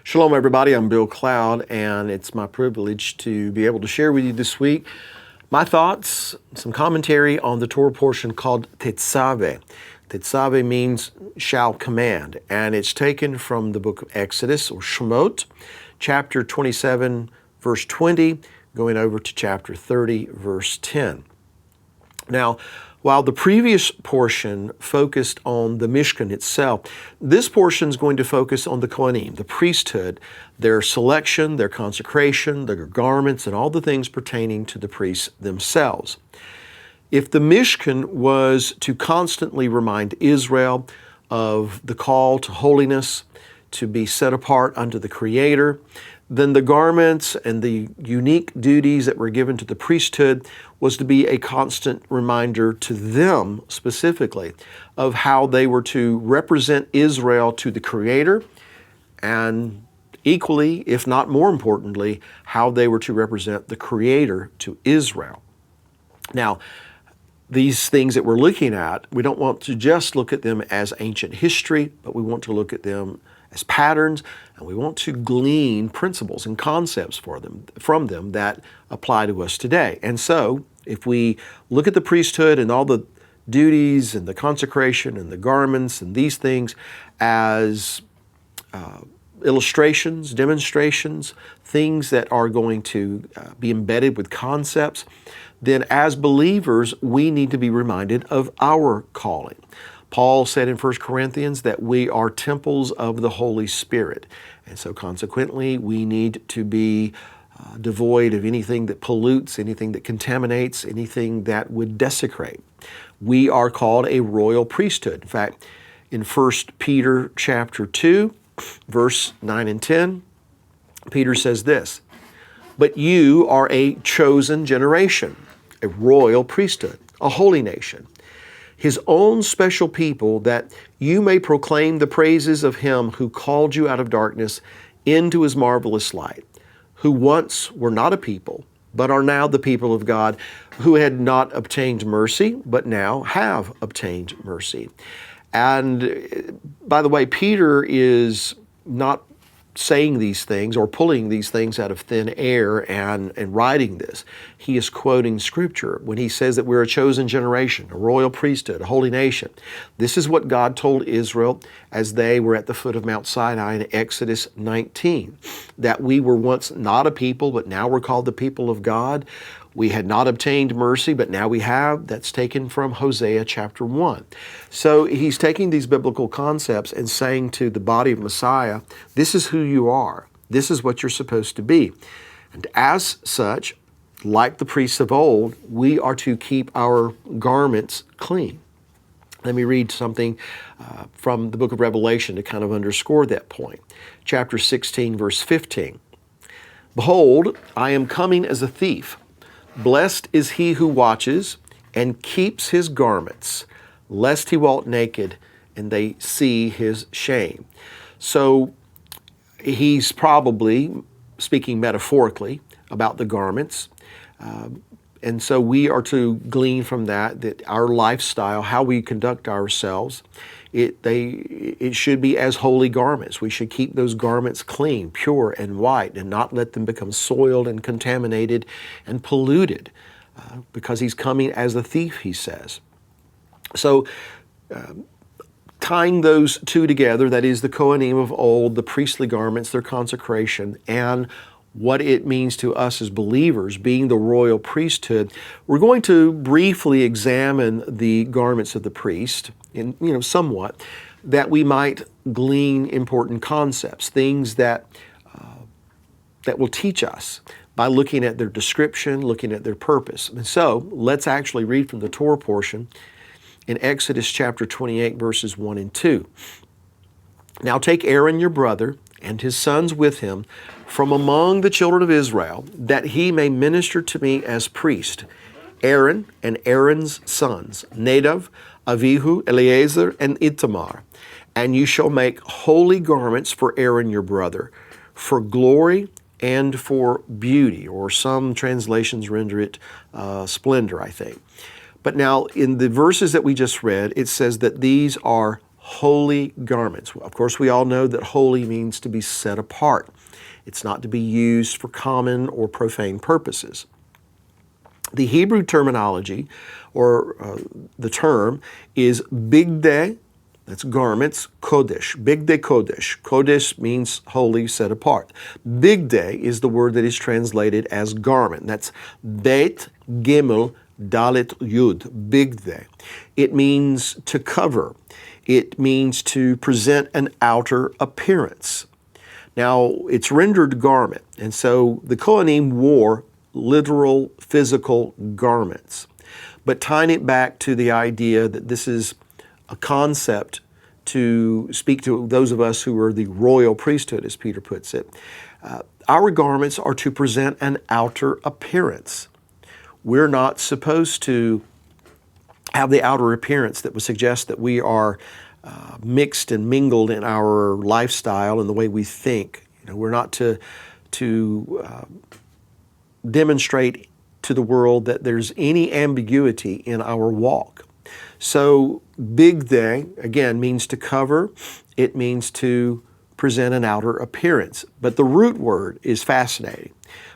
Shalom, everybody. I'm Bill Cloud, and it's my privilege to be able to share with you this week my thoughts, some commentary on the Torah portion called TETZAVEH. TETZAVEH means shall command, and it's taken from the book of Exodus, or Shemot, chapter 27, verse 20, going over to chapter 30, verse 10. Now, while the previous portion focused on the Mishkan itself, this portion is going to focus on the Kohanim, the priesthood, their selection, their consecration, their garments, and all the things pertaining to the priests themselves. If the Mishkan was to constantly remind Israel of the call to holiness, to be set apart unto the Creator, then the garments and the unique duties that were given to the priesthood was to be a constant reminder to them specifically of how they were to represent Israel to the Creator, and equally, if not more importantly, how they were to represent the Creator to Israel. Now, these things that we're looking at, we don't want to just look at them as ancient history, but we want to look at them as patterns, and we want to glean principles and concepts from them that apply to us today. And so, if we look at the priesthood and all the duties and the consecration and the garments and these things as illustrations, demonstrations, things that are going to be embedded with concepts, then as believers, we need to be reminded of our calling. Paul said in 1 Corinthians that we are temples of the Holy Spirit. And so consequently, we need to be devoid of anything that pollutes, anything that contaminates, anything that would desecrate. We are called a royal priesthood. In fact, in 1 Peter chapter 2, verse 9 and 10, Peter says this, "But you are a chosen generation, a royal priesthood, a holy nation, His own special people, that you may proclaim the praises of Him who called you out of darkness into His marvelous light, who once were not a people, but are now the people of God, who had not obtained mercy, but now have obtained mercy." And by the way, Peter is not saying these things or pulling these things out of thin air and writing this. He is quoting Scripture when he says that we're a chosen generation, a royal priesthood, a holy nation. This is what God told Israel as they were at the foot of Mount Sinai in Exodus 19, that we were once not a people, but now we're called the people of God. We had not obtained mercy, but now we have. That's taken from Hosea chapter 1. So he's taking these biblical concepts and saying to the body of Messiah, this is who you are. This is what you're supposed to be. And as such, like the priests of old, we are to keep our garments clean. Let me read something from the book of Revelation to kind of underscore that point. Chapter 16, verse 15. "Behold, I am coming as a thief. Blessed is he who watches and keeps his garments, lest he walk naked and they see his shame." So he's probably speaking metaphorically about the garments. And so we are to glean from that our lifestyle, how we conduct ourselves, it should be as holy garments. We should keep those garments clean, pure, and white, and not let them become soiled and contaminated and polluted, because he's coming as a thief, he says. So tying those two together, that is the Kohanim of old, the priestly garments, their consecration, and what it means to us as believers, being the royal priesthood, we're going to briefly examine the garments of the priest, somewhat, that we might glean important concepts, things that will teach us by looking at their description, looking at their purpose. And so, let's actually read from the Torah portion in Exodus chapter 28, verses 1 and 2. "Now take Aaron your brother and his sons with him from among the children of Israel, that he may minister to me as priest. Aaron and Aaron's sons, Nadab, Avihu, Eleazar, and Ithamar. And you shall make holy garments for Aaron your brother, for glory and for beauty," or some translations render it splendor, I think. But now in the verses that we just read, it says that these are holy garments. Of course, we all know that holy means to be set apart. It's not to be used for common or profane purposes. The Hebrew terminology, or the term, is bigdei, that's garments, kodesh, bigdei kodesh. Kodesh means holy, set apart. Bigdei is the word that is translated as garment. That's bet gimel dalet yud, bigdei. It means to cover. It means to present an outer appearance. Now, it's rendered garment, and so the Kohanim wore literal physical garments. But tying it back to the idea that this is a concept to speak to those of us who are the royal priesthood, as Peter puts it, our garments are to present an outer appearance. We're not supposed to have the outer appearance that would suggest that we are mixed and mingled in our lifestyle and the way we think. We're not to demonstrate to the world that there's any ambiguity in our walk. So bigdei, again, means to cover. It means to present an outer appearance. But the root word is fascinating.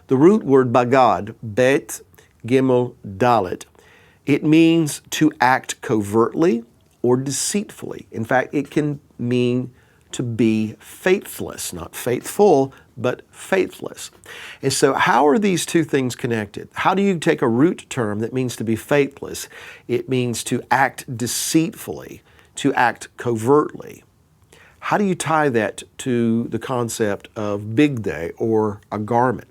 The root word bagad, bet gimel dalet, it means to act covertly or deceitfully. In fact, it can mean to be faithless, not faithful, but faithless. And so how are these two things connected? How do you take a root term that means to be faithless? It means to act deceitfully, to act covertly. How do you tie that to the concept of bigdei, or a garment?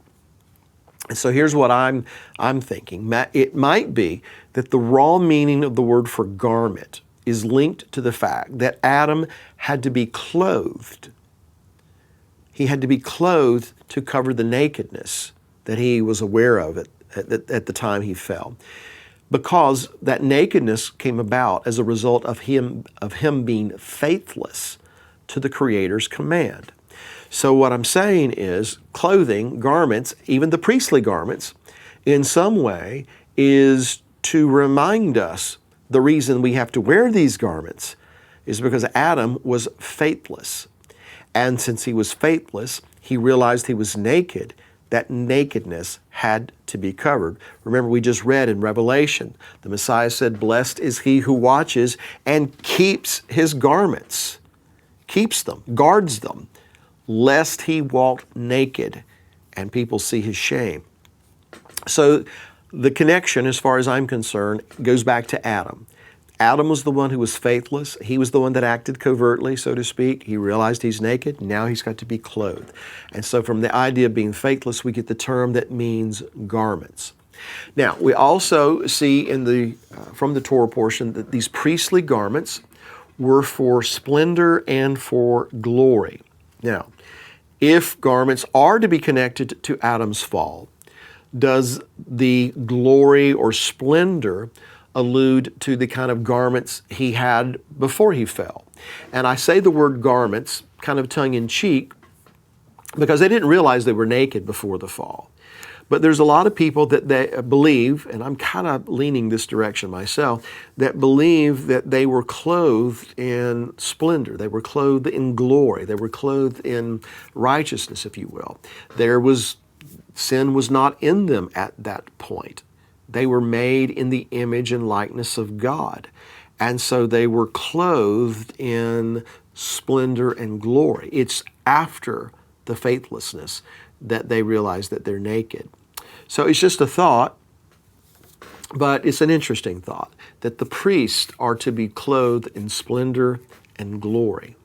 And so here's what I'm thinking. It might be that the raw meaning of the word for garment is linked to the fact that Adam had to be clothed. He had to be clothed to cover the nakedness that he was aware of at the time he fell. Because that nakedness came about as a result of him being faithless to the Creator's command. So what I'm saying is clothing, garments, even the priestly garments, in some way is to remind us the reason we have to wear these garments is because Adam was faithless. And since he was faithless, he realized he was naked. That nakedness had to be covered. Remember, we just read in Revelation, the Messiah said, "Blessed is he who watches and keeps his garments," keeps them, guards them, lest he walk naked and people see his shame. So the connection, as far as I'm concerned, goes back to Adam. Adam was the one who was faithless. He was the one that acted covertly, so to speak. He realized he's naked. Now he's got to be clothed. And so from the idea of being faithless, we get the term that means garments. Now, we also see from the Torah portion that these priestly garments were for splendor and for glory. Now, if garments are to be connected to Adam's fall, does the glory or splendor allude to the kind of garments he had before he fell? And I say the word garments kind of tongue-in-cheek because they didn't realize they were naked before the fall. But there's a lot of people that they believe, and I'm kind of leaning this direction myself, that believe that they were clothed in splendor. They were clothed in glory. They were clothed in righteousness, if you will. Sin was not in them at that point. They were made in the image and likeness of God. And so they were clothed in splendor and glory. It's after the faithlessness that they realize that they're naked. So it's just a thought, but it's an interesting thought, that the priests are to be clothed in splendor and glory.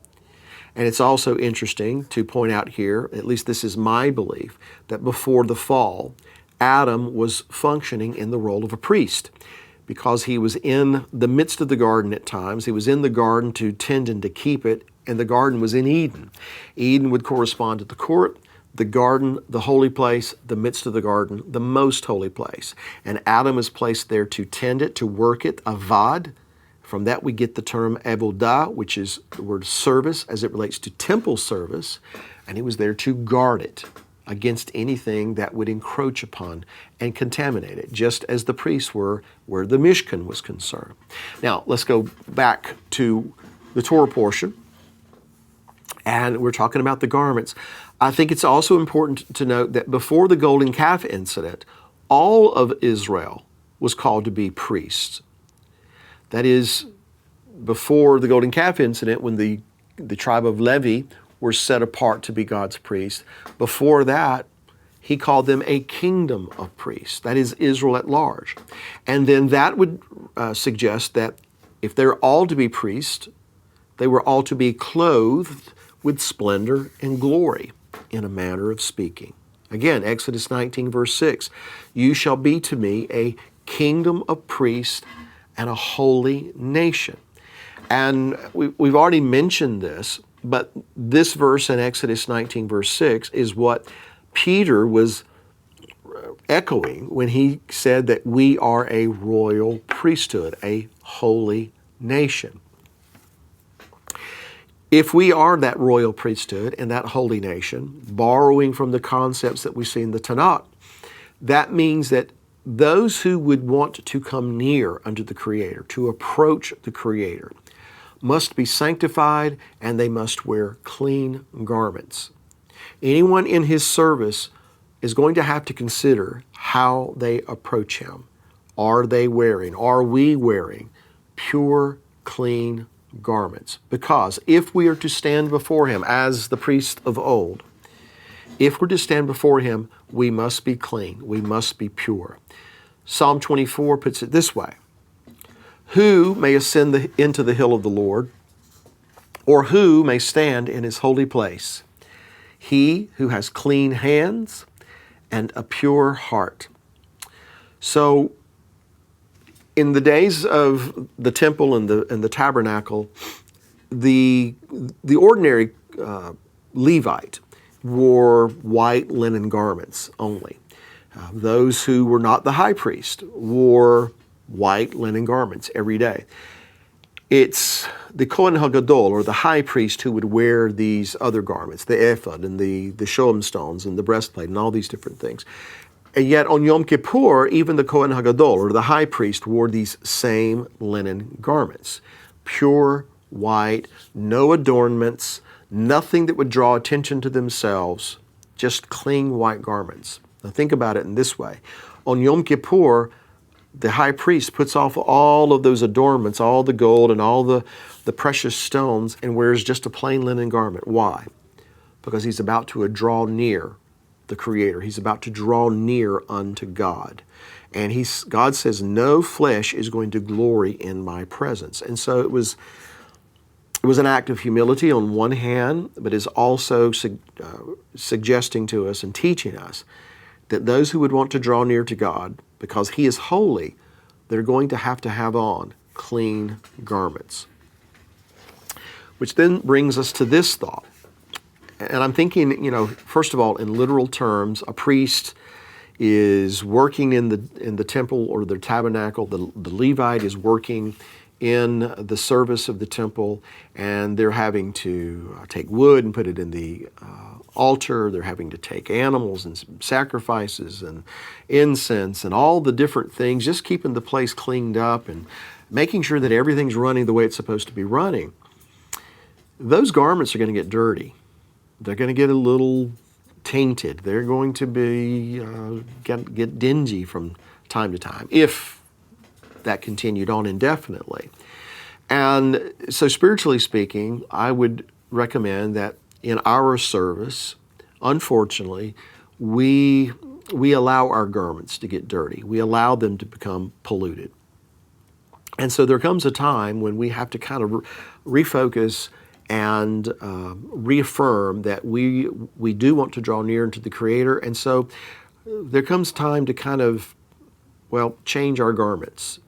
And it's also interesting to point out here, at least this is my belief, that before the fall, Adam was functioning in the role of a priest because he was in the midst of the garden at times. He was in the garden to tend and to keep it, and the garden was in Eden. Eden would correspond to the court, the garden, the holy place, the midst of the garden, the most holy place. And Adam is placed there to tend it, to work it, avad. From that we get the term avodah, which is the word service as it relates to temple service. And he was there to guard it against anything that would encroach upon and contaminate it, just as the priests were where the Mishkan was concerned. Now, let's go back to the Torah portion, and we're talking about the garments, I think it's also important to note that before the golden calf incident, all of Israel was called to be priests. That is, before the golden calf incident, when the tribe of Levi were set apart to be God's priests, before that, he called them a kingdom of priests. That is Israel at large. And then that would suggest that if they're all to be priests, they were all to be clothed with splendor and glory, in a manner of speaking. Again, Exodus 19, verse 6, you shall be to me a kingdom of priests and a holy nation. And we've already mentioned this, but this verse in Exodus 19, verse 6 is what Peter was echoing when he said that we are a royal priesthood, a holy nation. If we are that royal priesthood and that holy nation, borrowing from the concepts that we see in the Tanakh, that means that those who would want to come near unto the Creator, to approach the Creator, must be sanctified and they must wear clean garments. Anyone in his service is going to have to consider how they approach Him. Are we wearing pure, clean garments? Because if we are to stand before Him as the priest of old, if we're to stand before Him, we must be clean. We must be pure. Psalm 24 puts it this way: who may ascend into the hill of the Lord, or who may stand in His holy place? He who has clean hands and a pure heart. So, in the days of the temple and the tabernacle, the ordinary Levite wore white linen garments only. Those who were not the high priest wore white linen garments every day. It's the Kohen HaGadol, or the high priest, who would wear these other garments, the ephod and the shoam stones and the breastplate and all these different things. And yet on Yom Kippur, even the Kohen HaGadol, or the high priest, wore these same linen garments. Pure, white, no adornments, nothing that would draw attention to themselves, just clean white garments. Now think about it in this way. On Yom Kippur, the high priest puts off all of those adornments, all the gold and all the precious stones, and wears just a plain linen garment. Why? Because he's about to draw near the Creator. He's about to draw near unto God. And God says, no flesh is going to glory in my presence. And so it was an act of humility on one hand, but is also suggesting to us and teaching us that those who would want to draw near to God, because He is holy, they're going to have on clean garments. Which then brings us to this thought. And I'm thinking, first of all, in literal terms, a priest is working in the temple or the tabernacle. The Levite is working in the service of the temple, and they're having to take wood and put it in the altar. They're having to take animals and sacrifices and incense and all the different things, just keeping the place cleaned up and making sure that everything's running the way it's supposed to be running. Those garments are going to get dirty. They're going to get a little tainted. They're going to be get dingy from time to time, if that continued on indefinitely. And so spiritually speaking, I would recommend that in our service, unfortunately, we allow our garments to get dirty. We allow them to become polluted. And so there comes a time when we have to kind of refocus and reaffirm that we do want to draw near to the Creator. And so there comes time to kind of, change our garments,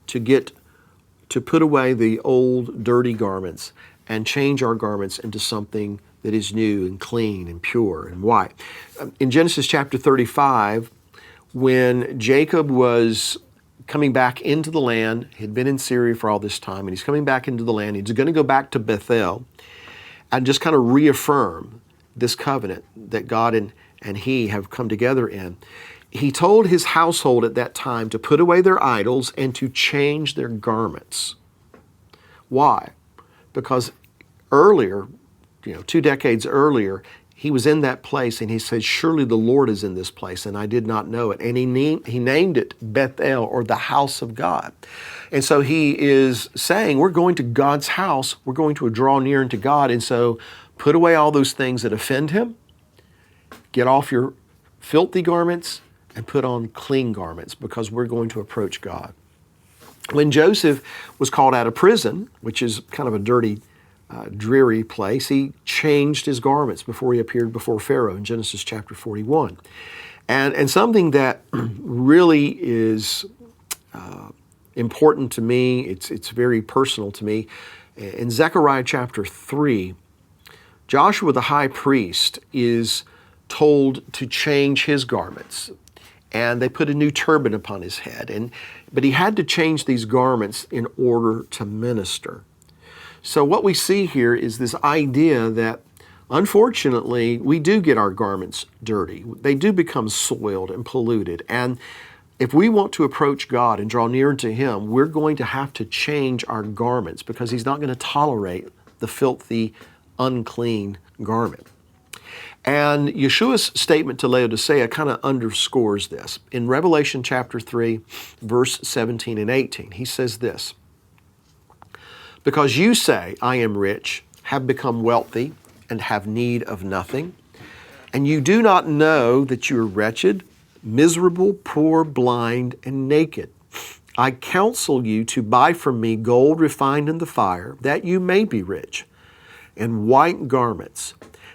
to put away the old dirty garments and change our garments into something that is new and clean and pure and white. In Genesis chapter 35, when Jacob was coming back into the land, he'd been in Syria for all this time, and he's coming back into the land. He's going to go back to Bethel and just kind of reaffirm this covenant that God and he have come together in. He told his household at that time to put away their idols and to change their garments. Why? because earlier, 2 decades earlier, he was in that place and he said, surely the Lord is in this place, and I did not know it. And he named it Bethel, or the house of God. And so he is saying, we're going to God's house, we're going to draw near unto God, and so put away all those things that offend him, get off your filthy garments, and put on clean garments, because we're going to approach God. When Joseph was called out of prison, which is kind of a dirty, dreary place, he changed his garments before he appeared before Pharaoh in Genesis chapter 41. And something that really is important to me, it's very personal to me, in Zechariah chapter 3, Joshua the high priest is told to change his garments, and they put a new turban upon his head, but he had to change these garments in order to minister. So what we see here is this idea that, unfortunately, we do get our garments dirty. They do become soiled and polluted. And if we want to approach God and draw near to Him, we're going to have to change our garments, because He's not going to tolerate the filthy, unclean garment. And Yeshua's statement to Laodicea kind of underscores this. In Revelation chapter 3, verse 17 and 18, he says this, because you say, I am rich, have become wealthy, and have need of nothing, and you do not know that you are wretched, miserable, poor, blind, and naked. I counsel you to buy from me gold refined in the fire, that you may be rich, and white garments,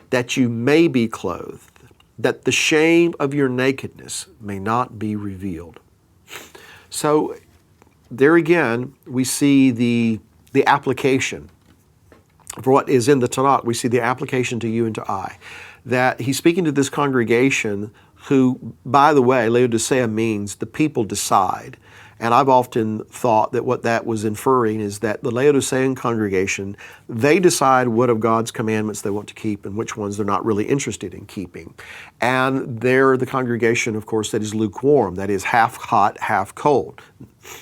that you may be clothed, that the shame of your nakedness may not be revealed. So there again, we see the application. For what is in the Tanakh, we see the application to you and to I. That he's speaking to this congregation who, by the way, Laodicea means the people decide. And I've often thought that what that was inferring is that the Laodicean congregation, they decide what of God's commandments they want to keep and which ones they're not really interested in keeping. And they're the congregation, of course, that is lukewarm, that is half hot, half cold.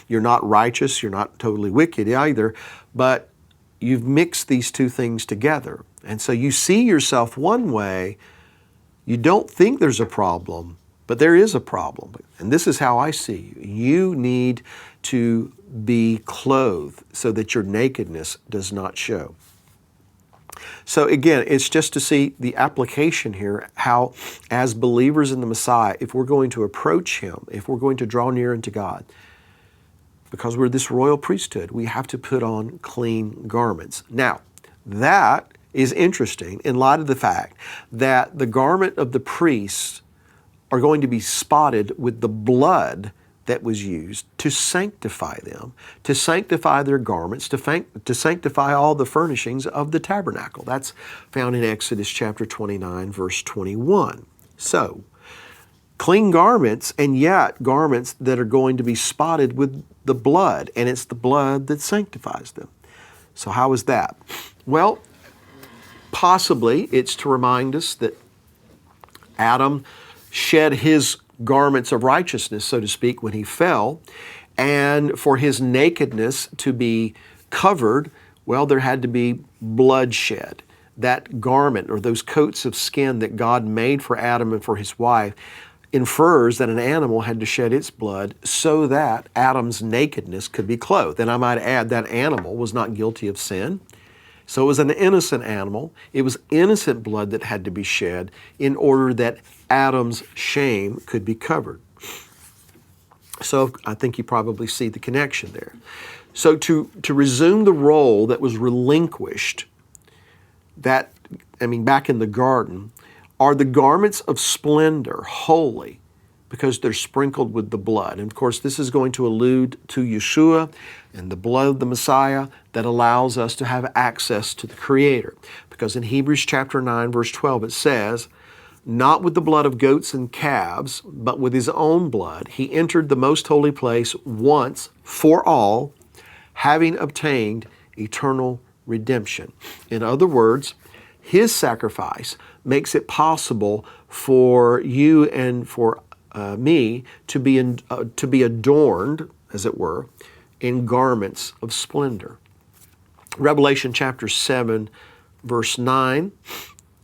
You're not righteous, you're not totally wicked either, but you've mixed these two things together. And so you see yourself one way, you don't think there's a problem, but there is a problem. And this is how I see you. You need to be clothed so that your nakedness does not show. So again, it's just to see the application here, how as believers in the Messiah, if we're going to approach Him, if we're going to draw near unto God, because we're this royal priesthood, we have to put on clean garments. Now, that is interesting in light of the fact that the garment of the priests are going to be spotted with the blood that was used to sanctify them, to sanctify their garments, to sanctify all the furnishings of the tabernacle. That's found in Exodus chapter 29, verse 21. So, clean garments, and yet garments that are going to be spotted with the blood, and it's the blood that sanctifies them. So how is that? Well, possibly it's to remind us that Adam shed his garments of righteousness, so to speak, when he fell, and for his nakedness to be covered, well, there had to be blood shed. That garment, or those coats of skin that God made for Adam and for his wife, infers that an animal had to shed its blood so that Adam's nakedness could be clothed. And I might add, that animal was not guilty of sin. So it was an innocent animal. It was innocent blood that had to be shed in order that Adam's shame could be covered. So I think you probably see the connection there. So to resume the role that was relinquished, back in the garden, are the garments of splendor holy because they're sprinkled with the blood. And of course, this is going to allude to Yeshua and the blood of the Messiah that allows us to have access to the Creator. Because in Hebrews chapter 9, verse 12, it says, not with the blood of goats and calves, but with His own blood, He entered the most holy place once for all, having obtained eternal redemption. In other words, His sacrifice makes it possible for you and for me to be adorned, as it were, in garments of splendor. Revelation chapter 7, verse 9,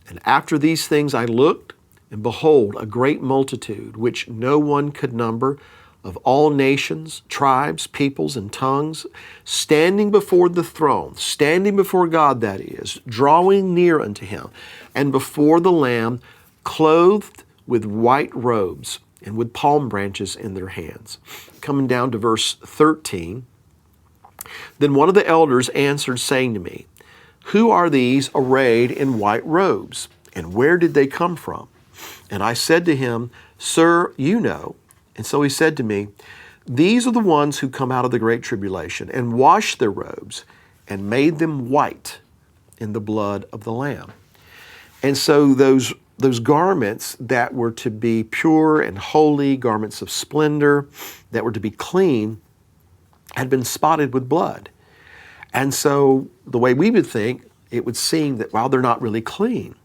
and after these things I looked, and behold, a great multitude, which no one could number, of all nations, tribes, peoples, and tongues, standing before the throne, standing before God, that is, drawing near unto him, and before the Lamb, clothed with white robes, and with palm branches in their hands. Coming down to verse 13, then one of the elders answered, saying to me, who are these arrayed in white robes, and where did they come from? And I said to him, Sir, you know. And so he said to me, these are the ones who come out of the great tribulation, and washed their robes, and made them white in the blood of the Lamb. And so those garments that were to be pure and holy, garments of splendor, that were to be clean, had been spotted with blood. And so the way we would think, it would seem that, well, they're not really clean.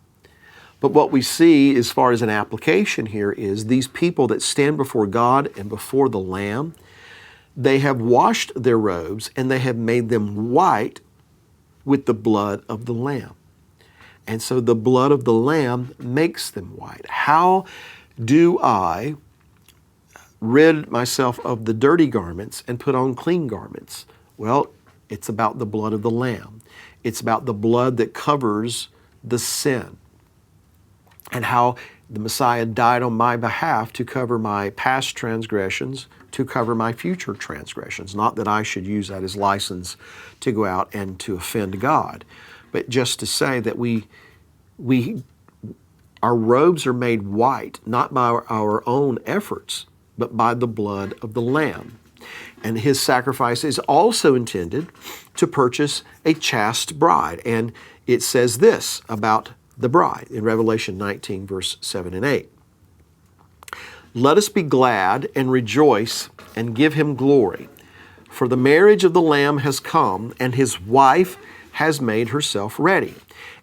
But what we see as far as an application here is these people that stand before God and before the Lamb, they have washed their robes and they have made them white with the blood of the Lamb. And so the blood of the Lamb makes them white. How do I rid myself of the dirty garments and put on clean garments? Well, it's about the blood of the Lamb. It's about the blood that covers the sin, and how the Messiah died on my behalf to cover my past transgressions, to cover my future transgressions. Not that I should use that as license to go out and to offend God, but just to say that our robes are made white, not by our own efforts, but by the blood of the Lamb. And his sacrifice is also intended to purchase a chaste bride. And it says this about the bride in Revelation 19, verse 7 and 8. Let us be glad and rejoice and give him glory, for the marriage of the Lamb has come, and his wife has made herself ready.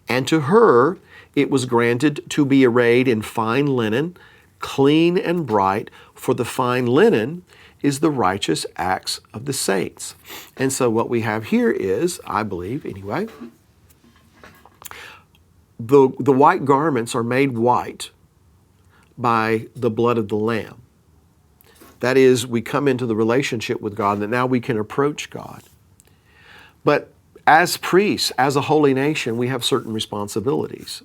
And to her it was granted to be arrayed in fine linen, clean and bright, for the fine linen is the righteous acts of the saints. And so what we have here is, I believe anyway, the white garments are made white by the blood of the Lamb. That is, we come into the relationship with God, that now we can approach God. But as priests, as a holy nation, we have certain responsibilities.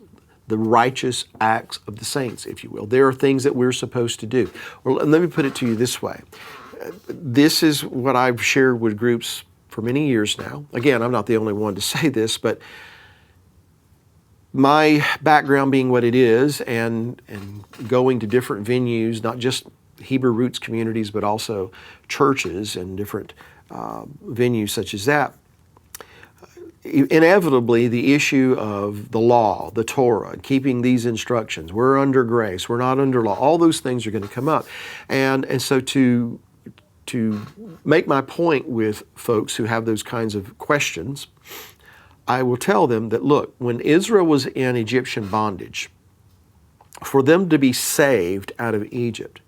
The righteous acts of the saints, if you will. There are things that we're supposed to do. Well, let me put it to you this way. This is what I've shared with groups for many years now. Again, I'm not the only one to say this, but my background being what it is, and going to different venues, not just Hebrew roots communities, but also churches and different venues such as that, inevitably the issue of the law, the Torah, keeping these instructions, we're under grace, we're not under law, all those things are going to come up. And so to make my point with folks who have those kinds of questions, I will tell them that, look, when Israel was in Egyptian bondage, for them to be saved out of Egypt,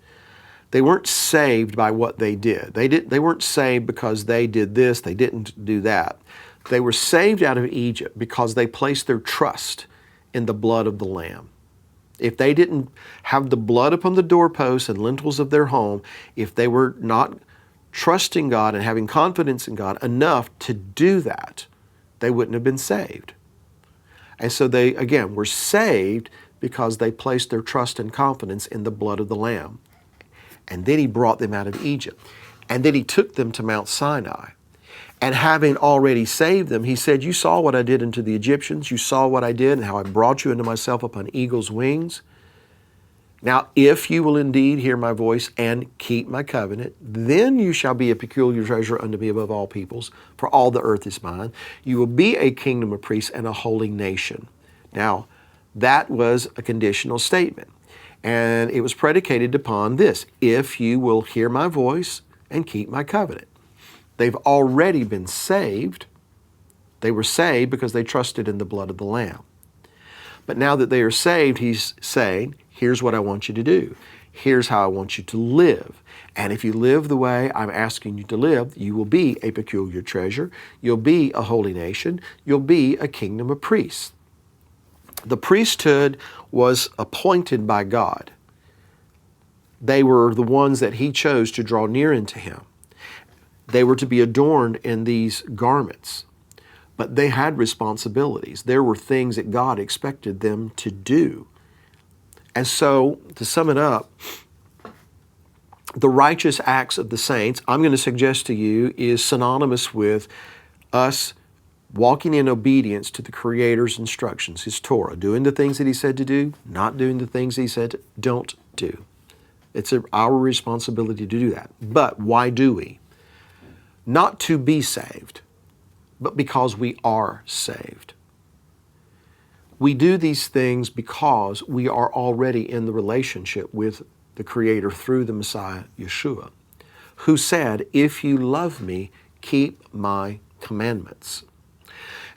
they weren't saved by what they did. They weren't saved because they did this, they didn't do that. They were saved out of Egypt because they placed their trust in the blood of the Lamb. If they didn't have the blood upon the doorposts and lintels of their home, if they were not trusting God and having confidence in God enough to do that, they wouldn't have been saved. And so they, again, were saved because they placed their trust and confidence in the blood of the Lamb. And then he brought them out of Egypt. And then he took them to Mount Sinai. And having already saved them, he said, you saw what I did unto the Egyptians. You saw what I did and how I brought you into myself upon eagle's wings. Now, if you will indeed hear my voice and keep my covenant, then you shall be a peculiar treasure unto me above all peoples, for all the earth is mine. You will be a kingdom of priests and a holy nation. Now, that was a conditional statement. And it was predicated upon this: if you will hear my voice and keep my covenant. They've already been saved. They were saved because they trusted in the blood of the Lamb. But now that they are saved, he's saying, here's what I want you to do. Here's how I want you to live. And if you live the way I'm asking you to live, you will be a peculiar treasure. You'll be a holy nation. You'll be a kingdom of priests. The priesthood was appointed by God. They were the ones that He chose to draw near into Him. They were to be adorned in these garments, but they had responsibilities. There were things that God expected them to do. And so, to sum it up, the righteous acts of the saints, I'm going to suggest to you, is synonymous with us walking in obedience to the Creator's instructions, His Torah, doing the things that He said to do, not doing the things He said don't do. It's our responsibility to do that. But why do we? Not to be saved, but because we are saved. We do these things because we are already in the relationship with the Creator through the Messiah, Yeshua, who said, if you love me, keep my commandments.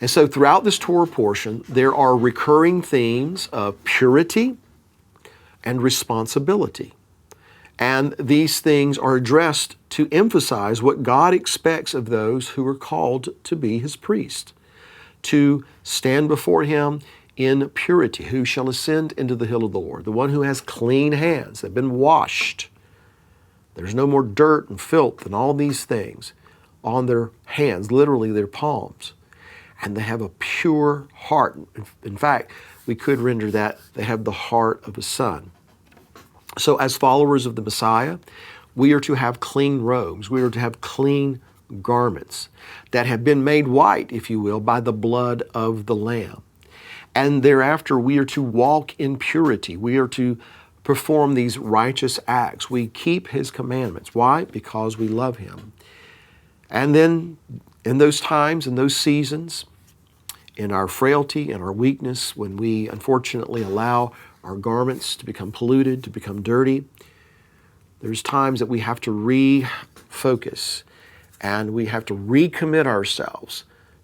And so throughout this Torah portion, there are recurring themes of purity and responsibility. And these things are addressed to emphasize what God expects of those who are called to be His priests, to stand before Him in purity. Who shall ascend into the hill of the Lord? The one who has clean hands, they've been washed. There's no more dirt and filth and all these things on their hands, literally their palms. And they have a pure heart. In fact, we could render that they have the heart of a son. So as followers of the Messiah, we are to have clean robes. We are to have clean garments that have been made white, if you will, by the blood of the Lamb. And thereafter, we are to walk in purity. We are to perform these righteous acts. We keep His commandments. Why? Because we love Him. And then in those times, in those seasons, in our frailty and our weakness, when we unfortunately allow our garments to become polluted, to become dirty, there's times that we have to refocus and we have to recommit ourselves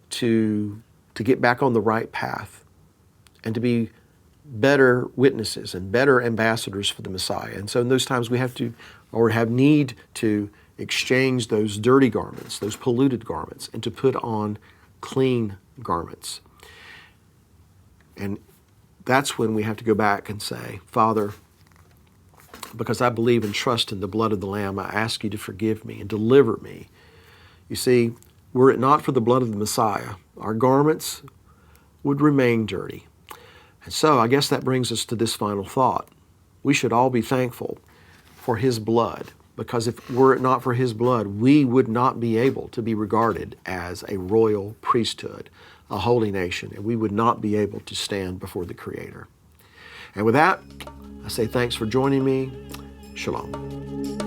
to get back on the right path and to be better witnesses and better ambassadors for the Messiah. And so in those times we have to, or have need to, exchange those dirty garments, those polluted garments, and to put on clean garments. And that's when we have to go back and say, Father, because I believe and trust in the blood of the Lamb, I ask you to forgive me and deliver me. You see, were it not for the blood of the Messiah, our garments would remain dirty. And so I guess that brings us to this final thought. We should all be thankful for His blood, because if were it not for His blood, we would not be able to be regarded as a royal priesthood, a holy nation, and we would not be able to stand before the Creator. And with that, I say thanks for joining me. Shalom.